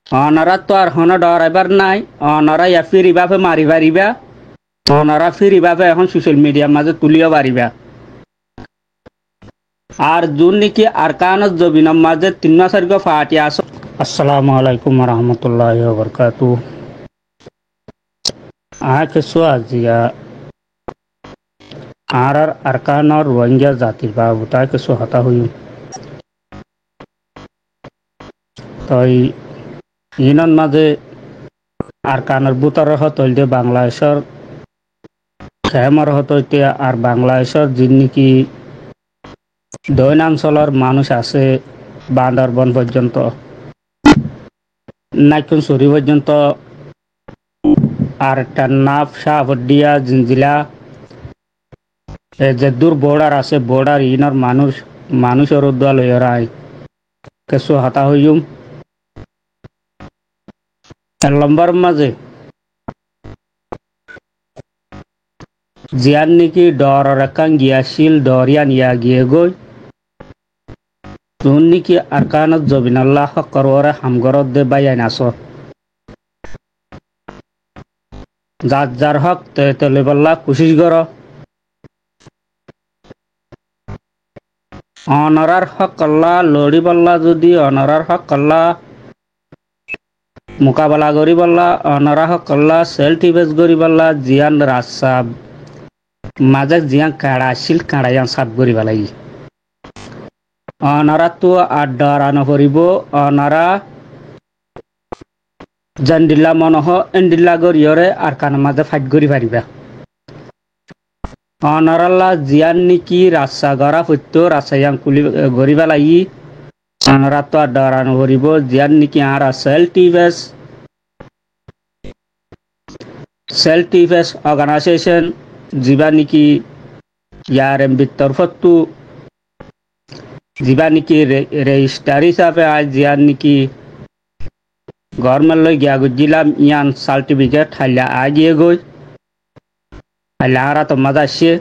অনারা তো আর হন ডরাইবার নাই। অনারা ইয়া ফিরিভাবে মারি পারিবা। অনারা ফিরিভাবে এখন সোশ্যাল মিডিয়ার মাঝে তুলিও পারিবা। আর যোন নাকি আরকানত জবিনের মাঝে 3 মাসের ফাটি আস। আসসালামু আলাইকুম রহমতুল্লাহি ওয়া বারাকাতুহু। কিছু আজিয়া আর আরকানর রোহিঙ্গা জাতির বাবু তাই কিছু হতা হই। তাই ইনন মাঝে আরকানের বুতার হতইল বাংলাদেশের খেমার হতইতে আর বাংলাদেশের যিনি নাকি দৈনাঞ্চলের মানুষ আছে বান্দরবন পর্যন্ত নাইকুন সরি পর্যন্ত আর একটা নাফ শাহবডিয়া জিঞ্জিলা যে দূর বর্ডার আছে বর্ডার ইনর মানুষের উদ্দাল হয়ে কিছু হতা হইম লম্বার মাঝে জিয়ান নাকি ডর রাখান গিয়াশীল ডরিয়ান ইয়া গিয়ে গই তুন নাকি আরকানত জবিনাল্লাহ করওয়ারে হামগরত দে বাইয়ান আস যার যার হক তেলে বল্লা কুশিস কর অনরার হক আল্লাহ লড়ি বল্লা যদি অনরার হক আল্লাহ মোকাবেলা করি বল্লা অনরা হক আল্লাহ সেলফ ডিফেন্স করি বল্লা জিয়ান রাস্তা মাঝে জিয়ান কাড়া শিল কাড়াইয়ান সাপ করি বলাই অনারা তো আর ডরানো করিব অনারা জান্ডিল্লা মনহ এন্ডিল্লা গরিয়রে আর কান মাঝে ফাইট করি পারিবা অনারাল্লা জিয়ান নিকি রাস্তা গড়া হইত রাস্তায়ান কুলি গড়ি পেলাই অনারা তো আর ডরানো করিব জিয়ান নিকি আর সেলফ ডিফেন্স অর্গানাইজেশন যিবা নিকি ইয়ার ভিতর ফটু যিবা নিকি রেজিস্টার হিসাবে আজ জিয়ান নিকি গভর্নমেন্ট লই গিয়া গুজিলাম ইয়ান সার্টিফিকেট হাইলা আগিয়ে গই হাইলা আরা তো মজা আসছে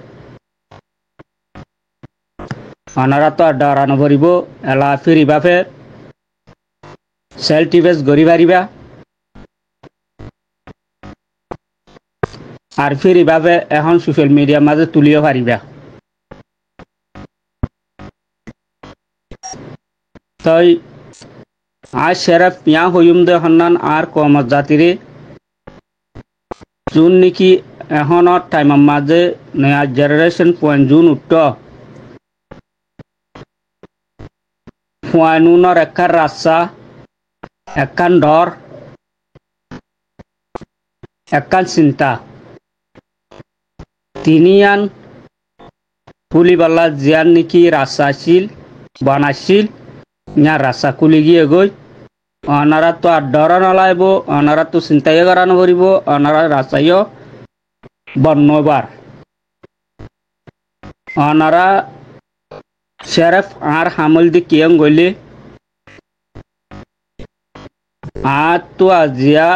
অনারা তো আর ডরানো করিব এলা ফিরিবাফে সেলফ ডিফেন্স গড়ি পারিবা আর ফিরিবাফে এখন সোশ্যাল মিডিয়ার মাঝে তুলিও পারিবা তাই আজ সেরা পিয়া হইম দে হন্নান আর কমত জাতিরে জুন নাকি এখনত টাইমের মাঝে নয়া জেনারেশন পয়েন্ট জুন উঠত ফুয়ানুনর একার রাস্তা একান ডর একান চিন্তা তিনিয়ান পুলিবাল্লা জিয়ান নাকি রাস্তা আছিল বানাছিল ইয়া রাস্তা কুলি গিয়ে গই অনারা তো আর ডরা নলাইব অনারা তো চিন্তাই করা নকরিব অনারা রাস্তাইও বন্যবার অনারা শেরেফ আর হামল দি কিয়ং গইলে আর তো আজিয়া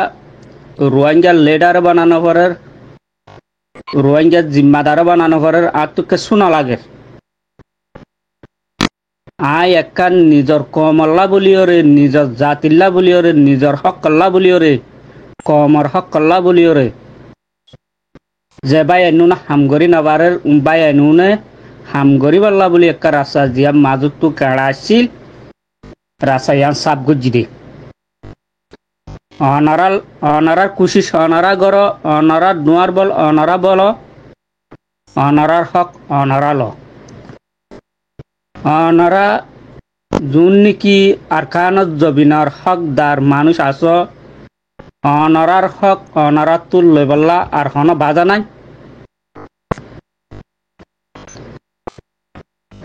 রোহিঙ্গা লিডার বানানো করার রোহিঙ্গা জিম্মাদার বানানো করার আর তো কিছু না লাগে আয় একান নিজর কমল্লা বলিওরে নিজর জাতিল্লা বলিওরে নিজর হকল্লা বলিওরে কমর হকল্লা বলিওরে যে বাই এনুনা হামগরি নাবারের বাই এনুনে হামগরি বাল্লা বলি একটা রাস্তা জিয়া মাজুত তো কাড়া আসছিল রাস্তা ইয়ান সাপ গুজি দে অনারার কুশিস অনারা গর অনারা নোয়ার বল অনারা বল অনারার হক অনারা ল অনারা যোন নাকি আরকানত জবিনার হকদার মানুষ আস অনারার হক অনারা তুল লইবল্লা আর হন বাজা নাই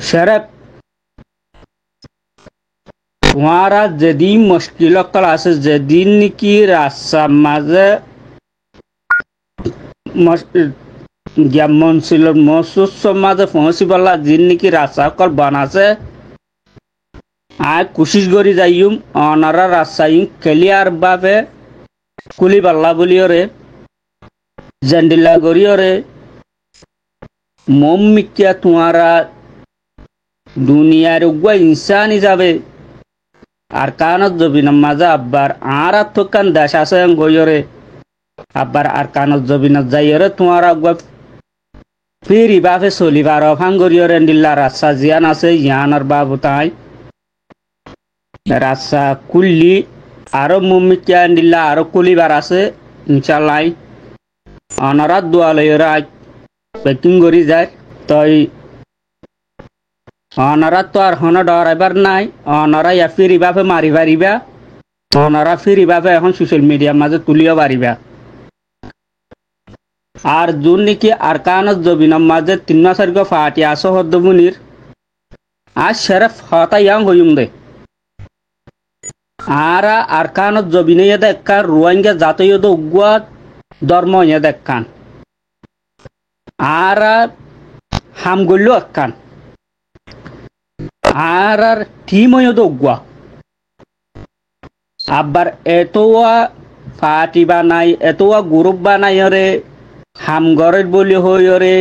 শেরেফ তোমারা যেদিন মুশকিল আছে যেদিন নাকি রাস্তার মাঝে মনসিলর মসুর মাঝে পৌঁছি বললা যিন নাকি রাস্তা কল বানাছে আয় কুশিস করি যাইম অনারা রাস্তায় ক্লিয়ার ভাবে কুলি পাল্লা বলিওরে জেন্ডিল্লা গরিওরে মম মিকিয়া তোমারা দুনিয়ার উগ্র ইনসান হিসাবে আর কানত জবিনের মাঝে আব্বার আর থকান দেশ আছে গইরে আব্বার আর কানত জবিনত যাইরে তোমার আগুয়া ফিরি বাপে চলিবার ভাঙ্গরিয়রে দিল্লা রাস্তা জিয়ান আছে ইয়ানার বাবু তাই রাস্তা কুল্লি আরো মুমিকিয়া দিল্লা আরো কুলিবার আছে ইনশাল্লাহ অনারাত দোয়ালয়রা পেকিং করি যায় তই অনারাত তো আর হন ডরাইবার নাই অনারা ইয়া ফিরি বাপে মারি পারিবা অনারা ফিরি বাপে এখন সোশ্যাল মিডিয়ার মাঝে তুলিও পারিবা আর যোন নাকি আর কানত জবিনের মাঝে 3 মাসের ফাটি আসো হদ্দমুনির আর শেরফ হতা ইয়াং হইম দে আর কানত জবিনে দেখা রোহিঙ্গা জাতীয় উগুয়া ধর্ম দেখান আর হামগল্য একান আর টিম উগুয়া আবার এতোয়া ফাটি বানাই এতোয়া গ্রুপ বানাই রে হামগরের বলি হইরে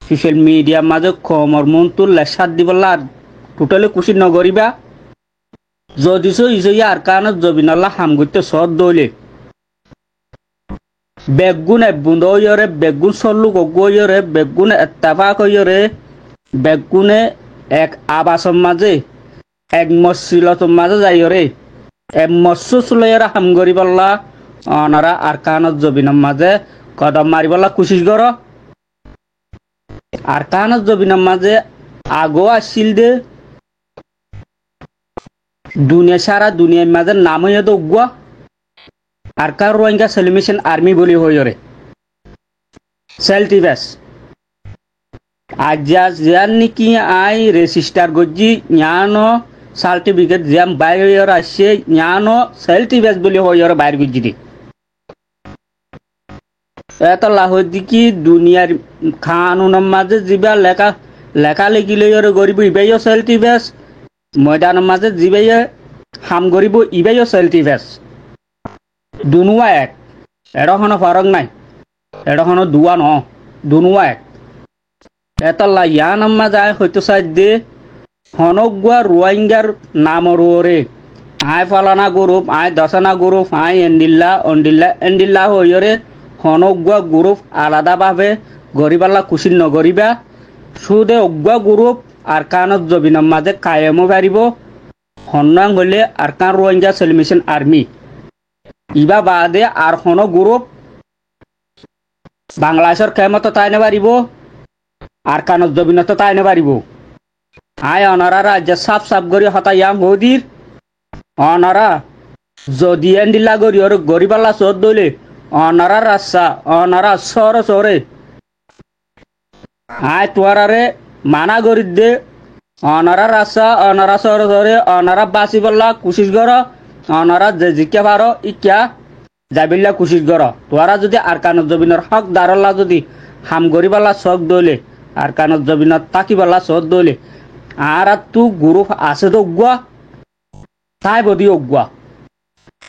সোশ্যাল মিডিয়ার মাঝে কমর মন তুললে সাত দিবলা টোটালি খুশি নগরিবা যদি ইসইয়া আর কানত জবিনাল্লাহ হাম করতে সদ দইলে বেগুন এবুন্দ হইরে বেগুন সল্লু গগইরে বেগুন এত্তাফাক হইরে বেগুনে এক আবাসের মাঝে এক মসজিলতের মাঝে যাইরে এক মসজিদ লইরা হাম করিবল্লা অনারা আর কানত জবিনের মাঝে কদম মারিবলা কোশিশ কর আর কানত জবিনের মাঝে আগো আসছিল দে দুনিয়া সারা দুনিয়ার মাঝে নাম হইয়া তো উগুয়া আর কার রোহিঙ্গা সেলিমেশন আর্মি বলি হইরে সেলটিভেস আজ যার নাকি আই রেজিস্টার গজি জ্ঞানো সার্টিফিকেট জ্যাম বাইর আসছে জ্ঞানো সেলটিভেস বলি হইরে বাইর গজি দি এত লাহদিকি দুনিয়ার খানুনের মাঝে যিবা লেখা লেখা লেখিলে গরিব ইবাইও সেলটিভেস ময়দানের মাঝে যিবাইয়ে হাম গরিব ইবাইও সেলটিভেস দুনুয়া এক এডখনো ফারক নাই এডখনো দুয়া ন দুনুয়া এক এতলা ইয়ানার মাঝে আয় হয়তো সাইড দে হনগুয়া রোহিঙ্গার নামর ওরে আয় ফালানা গ্রুপ আয় দশানা গ্রুপ আয় এন্ডিল্লা হইরে হনগুয়া গ্রুপ আলাদাভাবে গরিবাল্লা খুশি নগরিবা সুদে অগুয়া গ্রুপ আর কানত জবিনের মাঝে কায়েমও পারিব হন্নাং হলে আর কান রোহিঙ্গা সেলিমেশন আর্মি ইবা বাদে আর হন গ্রুপ বাংলাদেশের কেমত তাইনে পারিব আর কানত জবিনত তাইনে পারিব আয় অনারা রাজ্য সাফ সাফ করি হতায়াম হদির অনারা যদি এন্ডিল্লা গরি ওর গরিবাল্লা চোর দলে অনারা রাস্তা অনারা সরে আয় তোয়ারে মানা করি দে অনারা রাস্তা অনারা সরে অনারা বাঁচি বললা কোশিশ কর অনারা যে জিকে পারো ইকা যাবিল্লা কোশিশ কর তোরা যদি আর কানত জবিনের হক দারল্লা যদি হাম গরিবাল্লা চক দলে আর কানত জবিনত তাকিবাল্লা চক দলে আর তু গ্রুপ আছে তো উগুয়া তাই বদি উগুয়া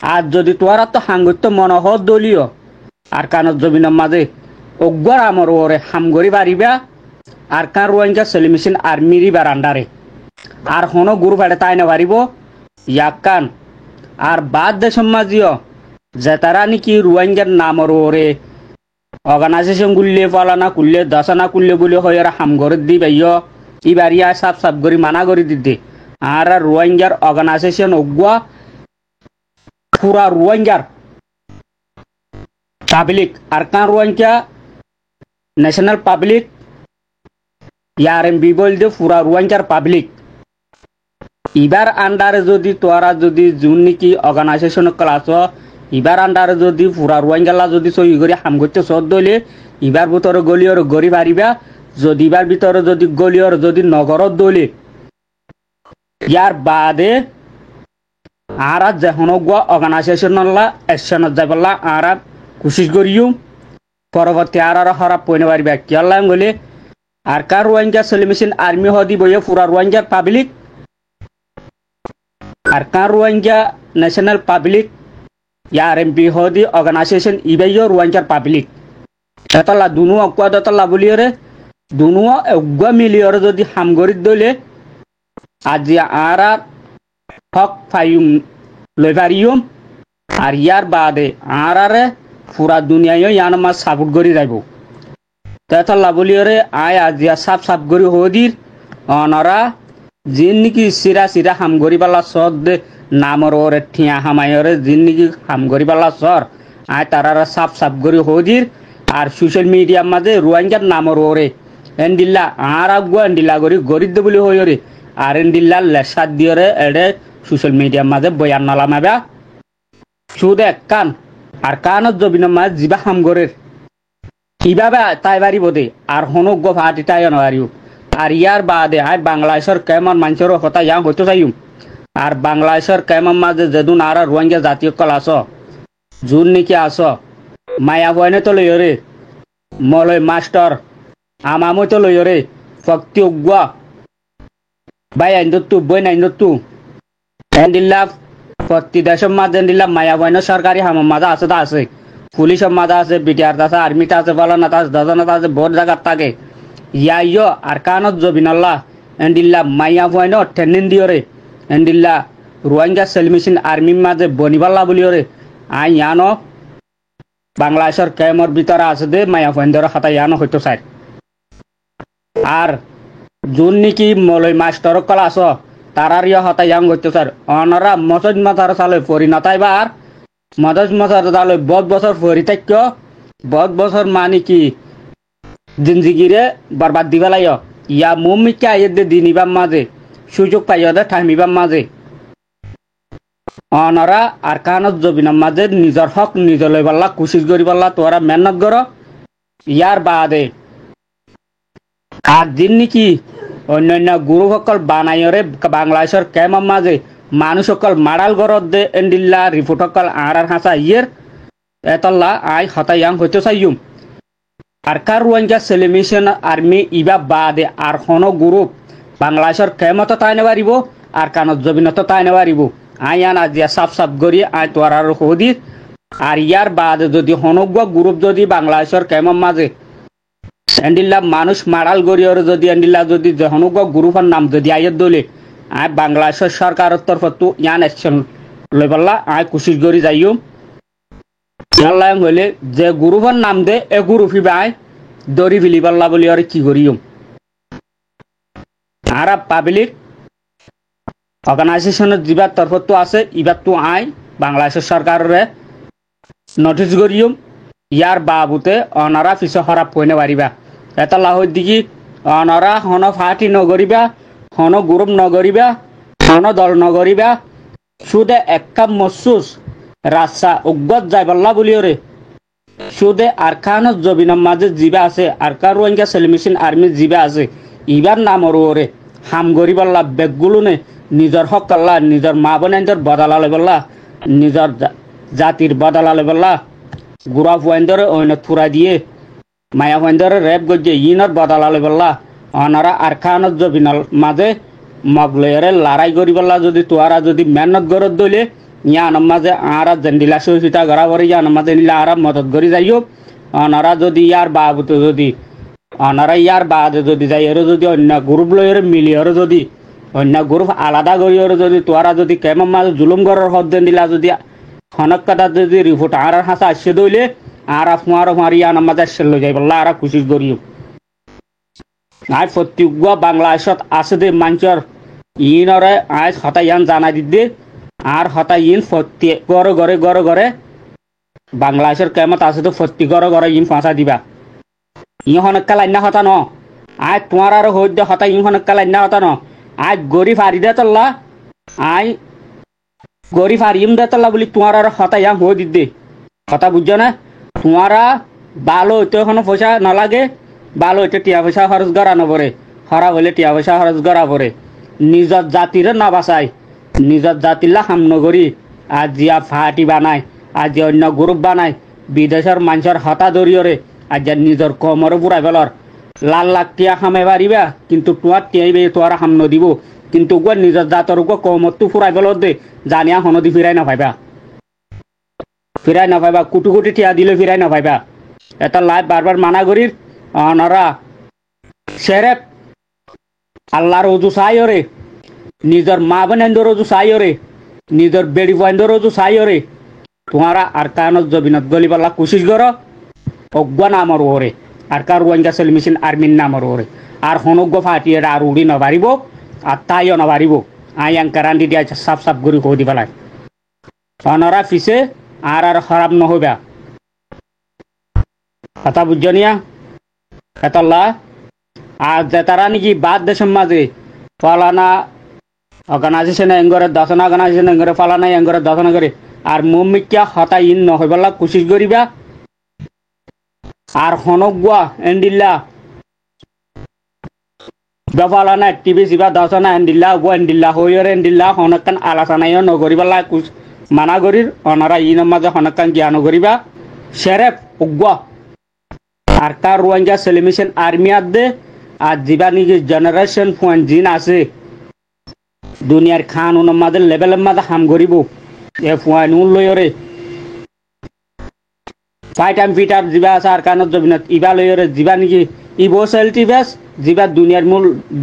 আর যদি তোরা তো হাঙ্গত্য মনোহর দলীয় আর কানত জবিনের মাঝে উগুয়ার আমর ওরে হাম গরি পারিবা আর কান রোহিঙ্গা সেলিমেশন আর্মিরি বারান্ডারে আর হনো গ্রুপ আড়ে তাই না পারিব ইয়াকান আর বাদ দেশের মাঝিও যে তারা নাকি রোহিঙ্গার নামর ওরে অর্গানাইজেশন গুলিয়ে পালানা করলে দশানা করলে বলে হয় আর হাম ঘরে দি বাইয় ইবারিয়া সাফ সাফ করি মানা করে দিতে আর রোহিঙ্গার অর্গানাইজেশন উগুয়া পুরা রোহিঙ্গার পাবলিক আর কান রোহিঙ্গা ন্যাশনাল পাবলিক ইয়ারএমবি বলতে পুরা রোহিঙ্গার পাবলিক ইবার আন্ডারে যদি তোরা যদি জুন নাকি অর্গানাইজেশন ক্লাস ইবার আন্ডারে যদি পুরা রোহিঙ্গালা যদি সই করে হাম করতে সদ দলে ইবার ভিতরে গলিয়র গড়ি পারিবা যদি ইবার ভিতরে যদি গলিয়র যদি নগরত দলে ইয়ার বাদে আর যেন অর্গানাইজেশনলা একশনত যাবলা আর কোশিশ করিও পরবর্তী আর হরাপ পয়নে পারিবা কিয়াল্লাম গলে আর কার রোহিঙ্গা সেলিমেশন আর্মি হদি বইয়ে পুরা রোহিঙ্গার পাবলিক আর কার রোহিঙ্গা ন্যাশনাল পাবলিক ইয়ারএমপি হদি অর্গানাইজেশন ইবাইও রোহিঙ্গার পাবলিক এতলা দুনু অকুয়া দতলা বলিয়রে দুনু অগুয়া মিলিয়রে যদি হামগরিত দলে আজি আর হক ফাইম লই পারিম আর ইয়ার বাদে আরে পুরা দুনিয়ায় ইয়ান মাছ সাপোর্ট করি যাইব তেতলা বলিওরে আয় আজিয়া সাপ সাপ করি হদির অনরা জিন নাকি সিরা সিরা হাম করি পালা সর দে নামর ওরে ঠিয়া হামায়রে জিন নাকি হাম করি পালা সর আয় তারারা সাপ সাপ করি হদির আর সোশ্যাল মিডিয়ার মাঝে রোহিঙ্গার নামর ওরে এন্ডিল্লা আর আগুয়া এন্ডিল্লা করি গরিব বলি হইরে আর এন্ডিল্লা লেসাদ দিয়রে এডে সোশ্যাল মিডিয়ার মাঝে বয়ান নালামাবা শুধু এক কান আর কানত জবিনের মাঝে জিবা হাম করে কিভাবে তাই বাড়িব দে আর হনুক ফাটি তাই নারিও আর ইয়ার বাদে আয় বাংলাদেশের কেমন মানুষের কথা ইয়াং হইতে চাইম আর বাংলাদেশের কেমন মাঝে যেদুন আর রোহিঙ্গা জাতীয় কল আস জুন নাকি আস মায়া বয়নে তো লইরে মলয় মাস্টার আমামই তো লইরে ফক্তি উগুয়া বাই আইন্দু বই নাইন্দু এন্ডিল্লা প্রতি দেশের মাঝে এন্ডিল্লা মায়া বয়নে সরকারি হামার মাঝে আছে তা আছে পুলিশের মাঝে আছে বিটিআর আছে আর্মিটা আছে বলানা আছে দাদানা আছে বহুত জায়গার থাকে ইয়াইও আর কানত জবিনাল্লাহ এন্ডিল্লা মাইয়া বয়নো ট্রেনিং দিওরে এন্ডিল্লা রোহিঙ্গা সেলমিশন আর্মির মাঝে বনিবাল্লা বলিওরে আই ইয়ানো বাংলাদেশের কেমর ভিতরে আছে দে মায়া বয়নদের হাতা ইয়ানো হইতো চাই আর যোন নাকি মলয় মাস্টার কল আস তারার ইয়া হাতা ইয়াং হইতো স্যার অনরা মসজ মাথার চালে পরিণতাই বা আর মদজ মাথার চালে বহুত বছর পরিত্যাগ বহুত বছর মানে কি জিন্দিগিরে বরবাদ দিবা লাই ইয়া মুমিকে আইয়ে দে দিনিবার মাঝে সুযোগ পাইয়া দে ঠাইমিবার মাঝে অনরা আর কানত জবিনার মাঝে নিজের হক নিজে লই পাল্লা কোশিশ করি পাল্লা তোরা মেহনত কর ইয়ার বাদে আর দিন নাকি অন্যান্য গুরু সকল বানাইরে বাংলাদেশের কেমন মাঝে মানুষ সকল মারাল গরত দে এন্ডিল্লা রিপোর্ট সকল আর হাসা ইয়ের এতল্লা আই হতায়াং হইতে চাইম আর কার রোহিঙ্গা সেলিমিশন আর্মি ইবা বাদে আর হন গ্রুপ বাংলাদেশের কেমত তাই নেবারিব আর কানত জবিনত তাই নেবারিব আই আন আজিয়া সাফ সাফ করি আই তোর আর হদি আর ইয়ার বাদে যদি হনগুয়া গ্রুপ যদি বাংলাদেশের কেমন মাঝে এন্ডিল্লা মানুষ মারাল গড়িয়র যদি এন্ডিল্লা যদি হনগুয়া গ্রুপের নাম যদি আইয়ের দলে আই বাংলাদেশের সরকারের তরফ তো ইয়ান অ্যাকশন লই পাল্লা আই কোশিশ করি যাইও হইলে যে গ্রুপের নাম দে এ গ্রুপ আই দড়ি ফিলি পাল্লা বলি আর কি করিও আর পাবলিক অর্গানাইজেশনের যিবার তরফ তো আছে ইবার তো আই বাংলাদেশের সরকারের নোটিস করিও ইয়ার বাবুতে অনারা পিছ হরাপ কইনে পারিবা এটা লাহর দিকে অনারা হন ফাটি নগরিবা হন গ্রুপ নগরিবা হন দল নগরিবা শুধু একা মসুস রাস্তা উগ্গত যাই পাল্লা বলিওরে শুধু আর খানত জবিনের মাঝে জিবা আছে আর কার রোহিঙ্গা সেলিমিশন আর্মি জিবা আছে ইবার নামর ওরে হাম গরি পাল্লা বেগগুলো নে নিজের হক কাল্লা নিজের মা বোনের বদলালে বললা নিজের জাতির বদলালে বললা গুড়া ফুয়াইন্দরে অন্য থুরা দিয়ে মায়া ফুয়াইন্দরে রেপ গজিয়ে ইনর বদলালে বললা অনারা আর খানত জবিনাল মাঝে মগলরে লড়াই করি বললা যদি তোরা যদি মেহনত গরত দইলে ইয়ান মাঝে আর জেন্ডিলা সহিতা গড়া করে ইয়ান মাঝে নিলা আর মদত করি যাইও অনারা যদি ইয়ার বাবুতে যদি অনারা ইয়ার বাদে যদি যাই এর যদি অন্য গ্রুপ লইরে মিলিয়র যদি অন্য গ্রুপ আলাদা করিয়র যদি তোরা যদি কেমন মাঝে জুলুম গড়র হদ দেন দিলা যদি হনক কথা যদি রিপোর্ট আর হাসা আসছে দইলে আর ফুয়ার ফুয়ারি ইয়ান মাঝে আসছে লই যাই বললা আর কোশিশ করিও আই প্রত্যেক বাংলাদেশত আছে দে মানুষের ইনরে আজ হতাই ইয়ান জানাই দিতে আর হতাই ইন প্রত্যেক ঘরে ঘরে ঘরে ঘরে বাংলাদেশের কেমত আছে তো প্রত্যেক ঘরে ঘরে ইন ফাঁসা দিবা ইহনক কালাইনা হতা ন আজ তোমার আর হইতে হতাই ইহনক কালাইনা হতা ন আজ গরিব হারি দে তল্লা আই গরিব হারিম দে তল্লা বলি তোমার আর হতাই ইয়ান হয়ে দিতে কথা বুঝছো না তোমারা ভালো হইতে এখনো পয়সা নালাগে ভালো হইতে টিয়া পয়সা খরচ করা নপরে খরা হইলে টিয়া পয়সা খরচ করা পরে নিজের জাতিরে না বাঁচায় নিজের জাতিলা হাম নগরী আজ জিয়া ফাটি বানায় আজ অন্য গ্রুপ বানায় বিদেশের মানুষের হতা দরিয়রে আজ নিজের কমরে বুড়াই বেলর লাল লাখ টিয়া খামে পারিবা কিন্তু তোমার টিয়াইবে তোরা হাম নদিব কিন্তু নিজের জাতর কমরটো ফুরাই বেলত দে জানিয়া হনদি ফিরাই নাপাইবা কুটি কুটি টিয়া দিলে ফিরাই নাপাইবা এটা লাইফ বারবার মানা করির অনরা সেরেপ আল্লাহর উজু চাই ওরে নিজের মা বোনেন্দরও তো চাইরে নিজের বেড়ি বন্ধরও তো চাইরে তোমারা আর কানত জবিনত গলিবাল্লা কোশিশ করো অজ্ঞা নামর ওরে আর কার ওয়াঙ্গা সেলমিশন আর্মির নামর ওরে আর হনজ্ঞ ফাটিয়ে আর উড়ি নবারিব আর তাইও নবারিব আই আঙ্কারান্ডি দিয়া সাপ সাপ গরি কো দি পেলায় অনরা ফিসে আর খারাপ নহবা কথা বুঝছো নিয়া এতল্লা আর যে তারা নাকি বাদ দেশের মাঝে ফলানা অর্গানাইজেশন এঙ্গরে দশনা অর্গানাইজেশন এঙ্গরে ফলানা এঙ্গরে দশনা করে আর মুমিকা হতা ইন নহইবলা কোশিশ করিবা আর হনগুয়া এন্ডিল্লা দফালানা টিভি সিবা দশনা এন্ডিল্লা গো এন্ডিল্লা হইরে এন্ডিল্লা হনকান আলোচনায় নগরিবালা মানা করির অনারা ইনের মাঝে হনকান জ্ঞান করিবা শেরেফ উগুয়া আর কার রোহিঙ্গা সেলিমিশন আর্মি আদে আর জিবা নিজি জেনারেশন পয়েন্ট জিন আছে দুনিয়ার খান উনের মাঝে লেভেলের মাঝে হাম করিব এ পয়েন্ট লইরে ফাইট এম ফিটার জিবা আছে আর কানত জবিনত ইবা লইরে জিবা নিজি ইবো সেলটি বেস জিবা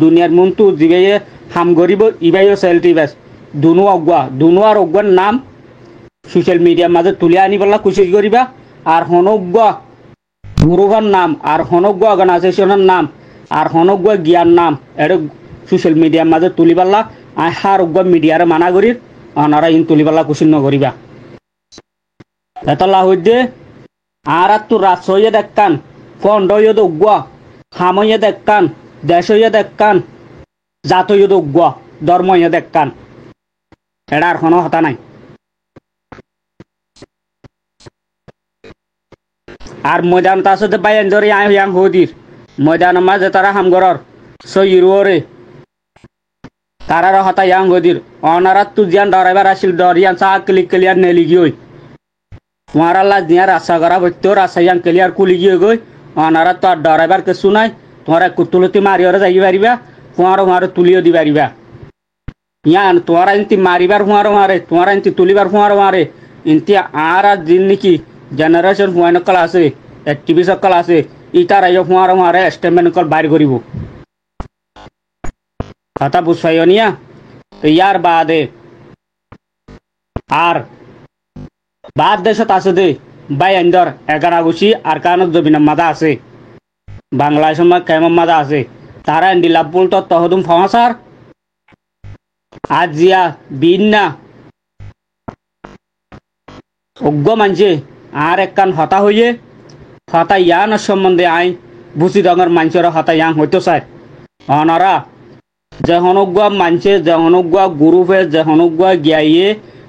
দুনিয়ার মনতু জিবে হাম করিব ইবাইও সেলটি বেস দুনু আর অগুয়ার নাম সোশ্যাল মিডিয়ার মাঝে তুলে আনিবলা কোশিশ করিবা আর হনজ্ঞা গ্রুপের নাম আর হনজ্ঞ অর্গানাইজেশনের নাম আর হনজ্ঞ জ্ঞান নাম এটা সোশ্যাল মিডিয়ার মাঝে তুলিবাল্লা আর হার অজ্ঞ মিডিয়ারে মানা করি অনারা ইন তুলিবাল্লা কোশিশ নকরিবা এতলা হইতে আর তো রাষ্ট্রয়ে দেখান ফন্ডয়ে অজ্ঞ হাময়ে দেখান দেশয়ে দেখান জাতয়ে অজ্ঞ ধর্ময়ে দেখান এটা আর কোনো হতা নাই আর ময়দান তাসতে বাইন ধরে আইয়াং হদির ময়দান মাঝে তারা হামগরর সইরুরে তারার হতা ইয়াং হদির অনারা তু জিয়ান ডরাইবার আসিল ডরিয়ান সা ক্লিয়ার নেলি গই তোমারা জিয়া রাস্তা করা বইতো রাস্তা ইয়াং ক্লিয়ার কুলি গিয়ে গই অনারা তো ডরাইবার কিছু নাই তোমারা কুতুলতি মারিওরে যাই পারিবা তোমার তুলিও দি পারিবা ইয়ান তোমারা ইনতি মারিবার মারে তোমারা ইনতি তুলিবার মারে ইনতি আর জিন নাকি জেনারেশন পয়েন্ট কল আছে টিভি সকল আছে ইটার আইও মারে স্টেটমেন্ট কল বাইর করিব কথা বুঝাইও নিয়া ইয়ার বাদে আর বাদ দেশত আছে দে বাই এন্দর এগারাগুছি আর কানত জবিনের মাদা আছে বাংলাদেশ সময় কেমন মাদা আছে তারা এন্ডিলাপুল তো তহদুম ফমাসার আজিয়া বিন্না অজ্ঞ মানছে আর একখান হতা হইয়ে হতা ইয়ান সম্বন্ধে আই বুঝি ডঙর মানুষের হতা ইয়াং হইতো চাই অনারা যে হনগুয়া মানছে যে হনগুয়া গ্রুপে যে হনগুয়া গিয়াইয়ে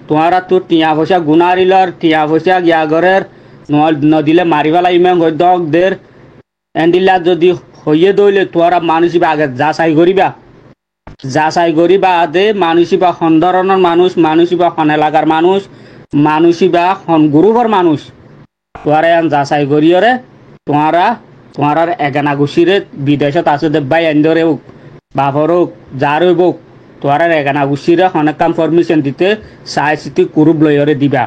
তোমারা তো টিয়া পয়সা গুনারিলর টিয়া পয়সা গিয়াগরের নদিলে মারিবালা ইমাম দক দের এন্ডিলা যদি হইয়ে দইলে তোরা মানুষ আগে যা চাই করিবা আদে মানুষ বা হন ধরনের মানুষ বা হন এলাকার মানুষ বা হন গ্রুপের মানুষ তোরা যা চাই করিয়রে তোমার এগানা গুছিরে বিদেশত আছে দেবাই এন্দরে হোক বাপর হোক যার হোক তোরা এগানা গুছিরে অনেক কাম পারমিশন দিতে চাই চিতি কুরুব লইরে দিবা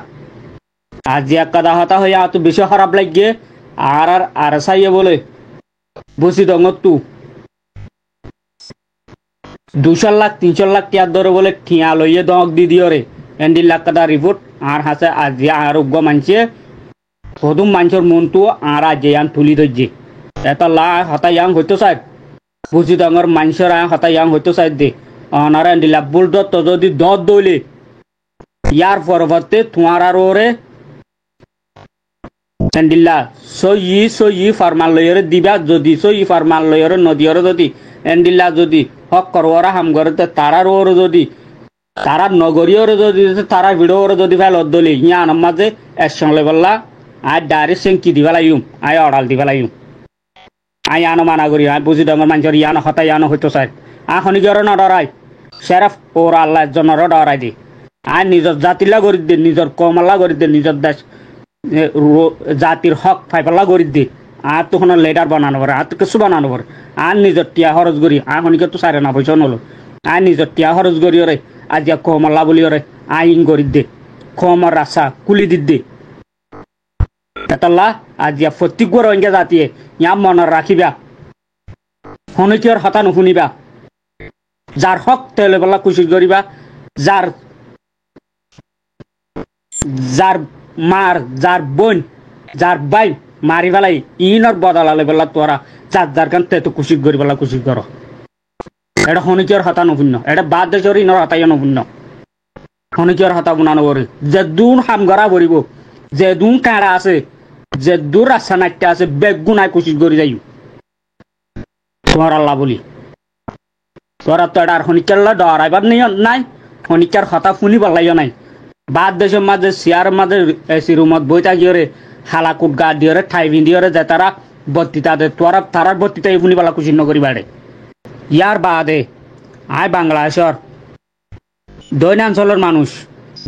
আজি এক কথা হতা হইয়া তো বেশি খারাপ লাগিয়ে আর চাইয়ে বলে বুঝি ডঙর তু 200 লাখ 300 লাখ টিয়ার ধরে বলে ঠিয়া লইয়ে দক দি দিয়রে 1.5 লাখ টাকা রিপোর্ট আর হাসে আজি আরোগ্য মানছে সদুম মানুষের মনটো আর আজ ইয়ান তুলি ধরছে এত লা হতা ইয়াং হইতো চাই বুঝি ডঙর মানুষের হতা ইয়াং হইতো চাই দে অনারা 1.5 লাখ বুল তো যদি দত দইলে ইয়ার পরবর্তী তোমার আর ওরে এন্ডিল্লা সই ফার্মাল লয়রে দিবা যদি সই ফার্মাল লয়রে নদীরে যদি এন্ডিল্লা যদি হক করওয়ারা হাম করতে তারার ওর যদি তারার নগরীয়রে যদি তারা ভিডিওরে যদি ফেল দলি ইয়ান মাঝে একসঙ্গে লেবল্লা আই ডাইরেক্ট সেঙ্কি দিবা লাইম আই অর্ডার দিবা লাইম আই আনো মানা করি আই বুঝি ডঙর মানুষের ইয়ানো হতা ইয়ানো হইতো চাই আখনিগর নডরাই সেরাফ ওর আল্লাহ জনর ডরাই দি আই নিজের জাতিলা করি দে নিজের কমলা করি দে নিজের দেশ জাতির হক ফাইফাল্লা করি দে আর তো কোনো লেটার বানানো পারে আর তো কিছু বানানো পারে আর নিজের টিয়া খরচ করি আখনিকে তো সারে না পয়সা নলো আর নিজের টিয়া খরচ করি ওরে আজ কমলা বলি ওরে আইন করি দে কমর রাস্তা কুলি দি দে এতলা আজ প্রত্যেক রোহিঙ্গা জাতিয়ে ইয়া মনে রাখিবা শনিকিয়র হতা নুশুনিবা যার হক তেলে বলা কোশিশ করিবা যার যার মার যার বোন যার ভাই মারি ফেলাই ইনর বদলালে বেলা তোরা যার যার কান তে তো কোশিশ করি বেলা কোশিশ করো এটা শনিচর হতা নপুণ্য এটা বাদ দেশর ইনর হতাই নপুণ্য শনিচর হতা বুনানো করি যে দুন হাম গড়া ভরিব যে দুন কাঁড়া আছে যে দূর রাস্তা নাট্য আছে বেগুনায় কোশিশ করি যাই তোমার আল্লাহ বলি তোরা তো এটা শনিচার ডরাইবার নাই শনিচার হতা শুনি বলাইও নাই বাদ দেশের মাঝে চেয়ার মাঝে এসি রুমত বই থাকিওরে হালাকুট গা দিওরে ঠাই ভিন্দিওরে যে তারা বত্তিতাতে তোরা তারার বত্তিতাই শুনি বলা কুশি নকরি বাড়ে ইয়ার বাদে আয় বাংলাদেশর দৈনাঞ্চলের মানুষ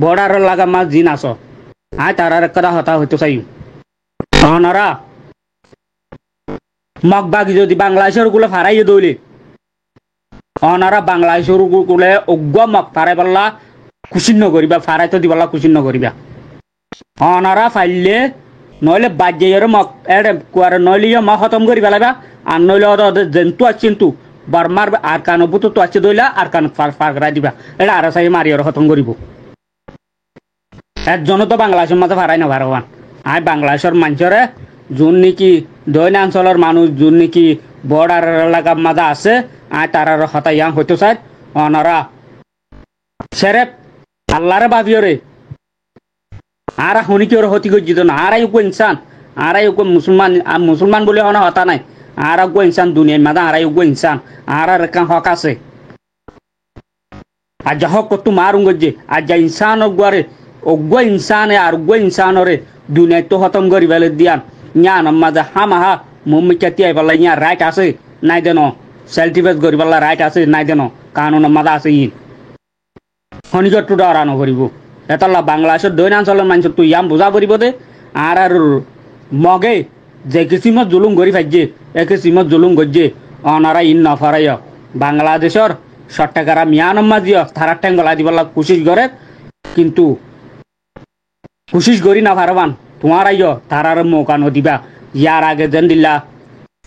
বর্ডারের লাগা মাছ জিন আস আয় তারার একটা হতা হইতে চাই অনারা মগবাগি যদি বাংলাদেশের গুলো ফারাইয়ে দইলে অনারা বাংলাদেশের গুলে অজ্ঞ মগ ফারাই পাল্লা কুশিন্ন করিবা ফারাই তো দিবালা কুশিন্ন করিবা অনারা ফাইলে নইলে বাজ্যের মগ এড়ে কুয়ারে নইলে মগ খতম করি পেলাবা আর নইলে জেন্তু আছেন তু বারমার আর কানো বুতো তো আছে দইলা আর কানো ফারকরা দিবা এটা আর সাই মারিয়র খতম করিব একজন তো বাংলাদেশের মাঝে ফারাই না ভারবান আয় বাংলাদেশের মানুষরে যোন নাকি দৈনাঞ্চলের মানুষ যোন নাকি বর্ডার এলাকার মাঝে আছে আয় তারার হতা ইয়াং হইতে চাই অনারা সেরেপ আল্লাহরে ভাবিওরে আর হনিকের হতি গজ্জিত না আরাই উপ ইনসান আরাই উপ মুসলমান মুসলমান বলে হনা হতা নাই আর উপ ইনসান দুনিয়ার মাঝে আরাই উপ ইনসান আর হক আছে আর যা হক তোমার গজ্জে আর যা ইনসান গুয়ারে অজ্ঞ ইনসানে আর অজ্ঞ ইনসানরে দুনিয়ায় তো খতম করি বেলে দিয়ান জ্ঞান মাঝে হামাহা মুম্মিকা তিয়াই পাল্লা ইয়া রাইট আছে নাই দেন সেলটিফেস করি পাল্লা রাইট আছে নাই দেন কানুন মাঝে আছে ইন শনিজরটো ডরানো করিব এতলা বাংলাদেশের দৈনাঞ্চলের মানুষ তুই ইয়াম বোঝা করিব দে আর মগে যে কিসিমত জুলুম করি ফাইজে এ কিসিমত জুলুম করছে অনারা ইন নফারাই বাংলাদেশের সট্টাকারা মিয়ানম মাজিও তারা ঠেঙ্গলা দিবলা কোশিশ করে কিন্তু কোশিশ করি না পারবান তোমার আইয় তারার মৌকা নদিবা ইয়ার আগে যেন দিলা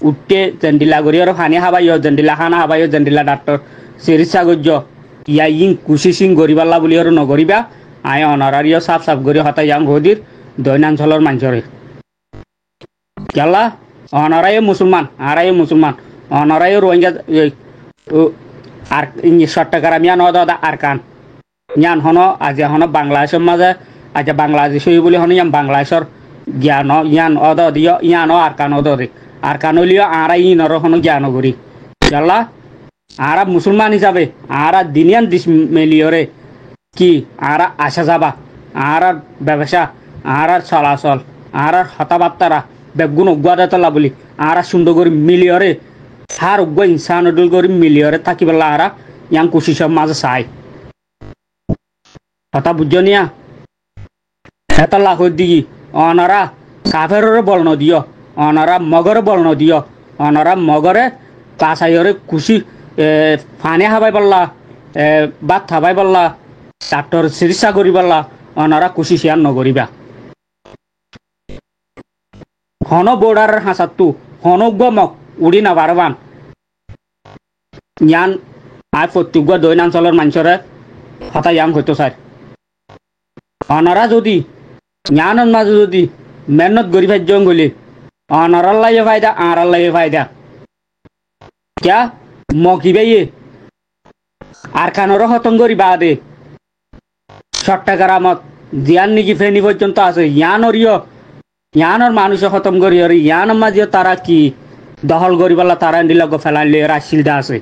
উঠতে যেন দিলা করি আর হানি হাবাইও যেন দিলা হানা হাবাইও যেন দিলা ডাক্তার চিকিৎসা করছ ইয়া ইং কুশিসিং করিবাল্লা বলি আর নকরিবা আয় অনারারিও সাফ সাফ করি হতা ইয়াং হদির দৈনাঞ্চলের মানুষরে কেলা অনারাই মুসলমান আরাই মুসলমান অনারাই রোহিঙ্গা আর সট্টাকারা মিয়ান দাদা আর কান ইয়ান হন আজ হন বাংলাদেশের মাঝে আচ্ছা বাংলাদেশ বলে হন ইয়ান বাংলাদেশের জ্ঞান ইয়ান অদ দিও ইয়ান আর কান অদরে আর কান হইলিও আরাই ইনর হন জ্ঞান করি কেলা আরা মুসলমান হিসাবে আরা দিনিয়ান দিস মেলিয়রে কি আর আসা যাবা আর ব্যবসা আর চলাচল আর হতাবার্তারা বেগুন অজ্ঞাতলা বলি আর সুন্দর করে মিলিয়রে হার অজ্ঞ ইনসান করে মিলিয়রে থাকি পেলা আর ইয়াং কুশি সব মাঝে চাই হতা বুঝ নিয়া এটা লাখর দিগি অনারা কাফেররে বল নদিও অনারা মগরে বল নদিও অনারা মগরে কাছাইরে কুশি ফানে হাবাই পাল্লা বাদ থাবাই পাল্লা ডাক্তর চিকিৎসা করি পাল্লা অনারা কুশি শেয়ার নকরিবা হন বর্ডারের হাঁচাতু হনজ্ঞ মক উড়ি না পারবান ইয়ান আয় প্রত্যেক দৈনাঞ্চলের মানুষরে হতা ইয়াং হইতো চাই অনারা যদি জ্ঞানের মাঝে যদি মেহনত করি ফাইজন গলি অনারার লাগে ফায়দা আর লাগে ফায়দা ক্যা মকিবাইয়ে আর কানোর হতম করি বাদে সট্টাকারামত জিয়ান নাকি ফেনি পর্যন্ত আছে ইয়ানরিও ইয়ানোর মানুষে খতম করি আর ইয়ানোর মাঝে তারা কি দখল করি পাল্লা তারা দিলাগ ফেলাইলে রাশিলদা আছে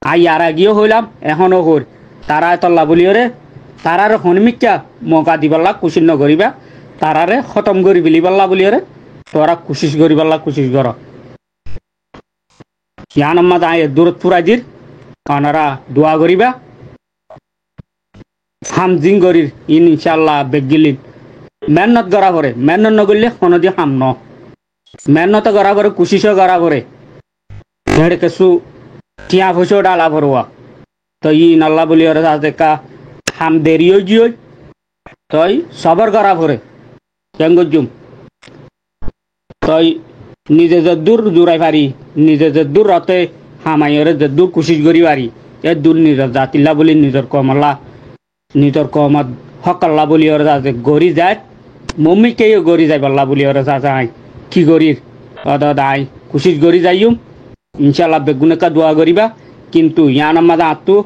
আই আর আগিও হইলাম এখনো হর তারা তল্লা বলিওরে তারার হনমিকা মৌকা দিবাল্লা কুশিস নকরিবা তারারে খতম করি বিলি পাল্লা বলিওরে তোরা কুশিস করি পাল্লা কুশিস কর ইয়ানোর মাঝে আয় দূরত ফুরাই দির অনারা দোয়া করিবা হামজিং করির ইনশাল্লাহ বেগিলিন মেহনত করা করে মেহনত নকরলে কোনো দিয়ে হাম ন মেহনত করা করে কুশিসও করা করে ধেড় কিছু টিয়া ফুসো ডালা ভরোয়া তো ই নাল্লা বলি ওরা দেখা হাম দেরিও জিও তই সবর করা করে জঙ্গজুম তই নিজে যদ্দূর জোড়াই পারি নিজে যদ্দূর রতে হামাইরে যদ্দূর কুশিস করি পারি এ দূর নিজের জাতিল্লা বলি নিজের কমলা নিজের কমত হকল্লা বলি ওরা যাতে গড়ি যায় মম্মিকেও গড়ি যাই বল্লা বলি ওরা যা যায় কি গরির দাই খুশির গড়ি যাইম ইনশাল্লাহ বেগুনেকা দোয়া করিবা কিন্তু ইয়ান আমাদের আত্মু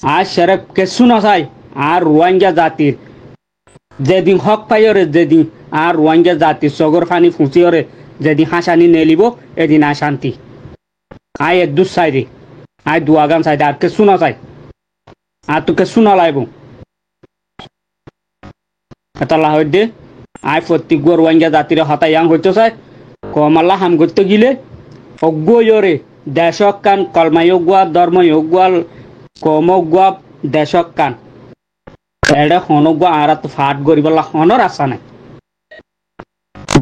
আর সেরে কেসু নসাই আর রোহিঙ্গা জাতির যেদিন হক পাইরে যেদিন আর রোহিঙ্গা জাতির সগর ফানি ফুঁচিরে যেদিন হাসানি নেলিব এদিন আর শান্তি আয় এক দুঃ সাইডে আয় দুয়াগান সাইডে আর কেসু নসাই আর তো কেসু নলাইব এতলা হইতে আয় প্রত্যেক রোহিঙ্গা জাতির হতাই ইয়াং হইতে চাই কমাল্লা হাম করতে গিলে অজ্ঞরে দেশক কান কলমায়োগুয়া ধর্ময়োগুয়া কমগুয়া দেশক কান এটা হনগুয়া আর তো ফাট গরিবলা হনর আশা নাই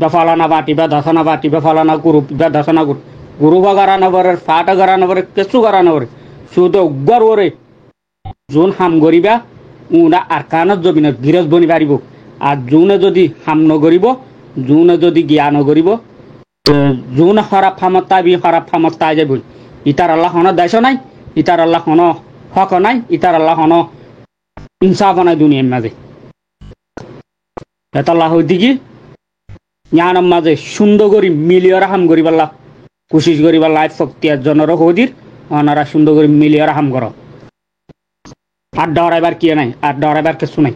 বা ফালানা বাটিবা দশনা বাটিবা ফালানা গুরু বা দশনা গুরু গুরু গারা নবরে ফাটা গারা নবরে কেঁচু গারা নবরে শুধু অজ্ঞার ওরে যোন হাম গরিবা উনা আর কানত জবিনত গিরজ বনি পারিব আর যোনে যদি হাম নগরিব যোনে যদি জ্ঞান নগরিব যোন খারাপ ফামত তাবি খারাপ ফামত তাই যাব ইতার আল্লাহ হন দেশ নাই ইতার আল্লাহ হন হক নাই ইতার আল্লাহ হন ইনসাফ নাই দুনিয়ার মাঝে এতাল্লাহ দিকে জ্ঞানের মাঝে সুন্দর করি মিলিয়র হাম করি পাল্লা কোশিশ করি পাল্লা শক্তি একজনের হদির ওনারা সুন্দর করে মিলিয়র হাম কর আড্ডা হরাইবার কি নাই আড্ডা হরাইবার কিছু নাই